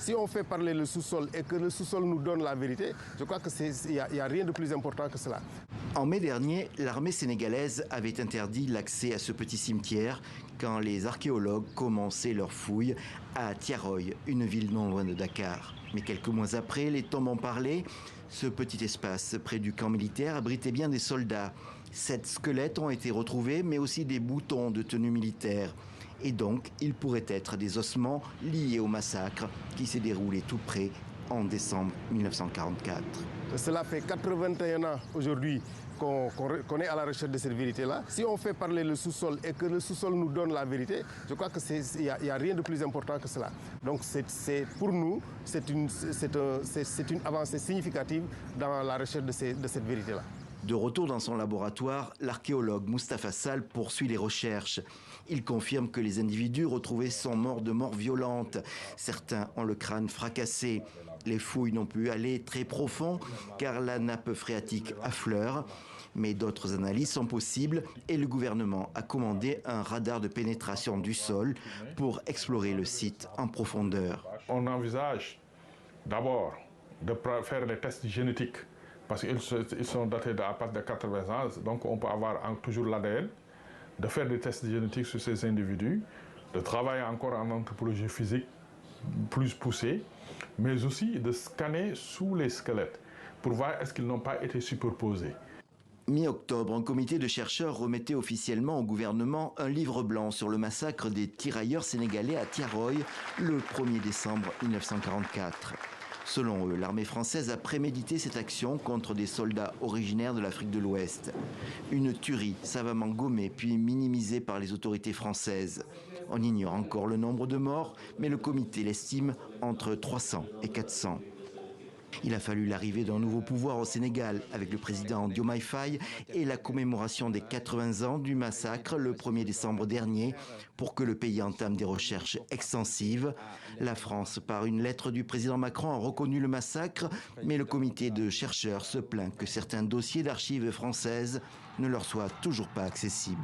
Si on fait parler le sous-sol et que le sous-sol nous donne la vérité, je crois qu'il n'y a rien de plus important que cela. En mai dernier, l'armée sénégalaise avait interdit l'accès à ce petit cimetière quand les archéologues commençaient leurs fouilles à Thiaroye, une ville non loin de Dakar. Mais quelques mois après, les tombes en parlaient. Ce petit espace près du camp militaire abritait bien des soldats. 7 squelettes ont été retrouvés, mais aussi des boutons de tenue militaire. Et donc, ils pourraient être des ossements liés au massacre qui s'est déroulé tout près en décembre 1944. Cela fait 81 ans aujourd'hui qu'on est à la recherche de cette vérité-là. Si on fait parler le sous-sol et que le sous-sol nous donne la vérité, je crois qu'il n'y a rien de plus important que cela. Donc pour nous, c'est une avancée significative dans la recherche de cette vérité-là. De retour dans son laboratoire, l'archéologue Moustapha Sall poursuit les recherches. Il confirme que les individus retrouvés sont morts de mort violente. Certains ont le crâne fracassé. Les fouilles n'ont pu aller très profond car la nappe phréatique affleure. Mais d'autres analyses sont possibles et le gouvernement a commandé un radar de pénétration du sol pour explorer le site en profondeur. On envisage d'abord de faire les tests génétiques parce qu'ils sont datés à partir de 80 ans, donc on peut avoir toujours l'ADN, de faire des tests génétiques sur ces individus, de travailler encore en anthropologie physique plus poussée, mais aussi de scanner sous les squelettes pour voir est-ce qu'ils n'ont pas été superposés. Mi-octobre, un comité de chercheurs remettait officiellement au gouvernement un livre blanc sur le massacre des tirailleurs sénégalais à Thiaroye le 1er décembre 1944. Selon eux, l'armée française a prémédité cette action contre des soldats originaires de l'Afrique de l'Ouest. Une tuerie savamment gommée puis minimisée par les autorités françaises. On ignore encore le nombre de morts, mais le comité l'estime entre 300 et 400. Il a fallu l'arrivée d'un nouveau pouvoir au Sénégal avec le président Diomaye Faye et la commémoration des 80 ans du massacre le 1er décembre dernier pour que le pays entame des recherches extensives. La France, par une lettre du président Macron, a reconnu le massacre, mais le comité de chercheurs se plaint que certains dossiers d'archives françaises ne leur soient toujours pas accessibles.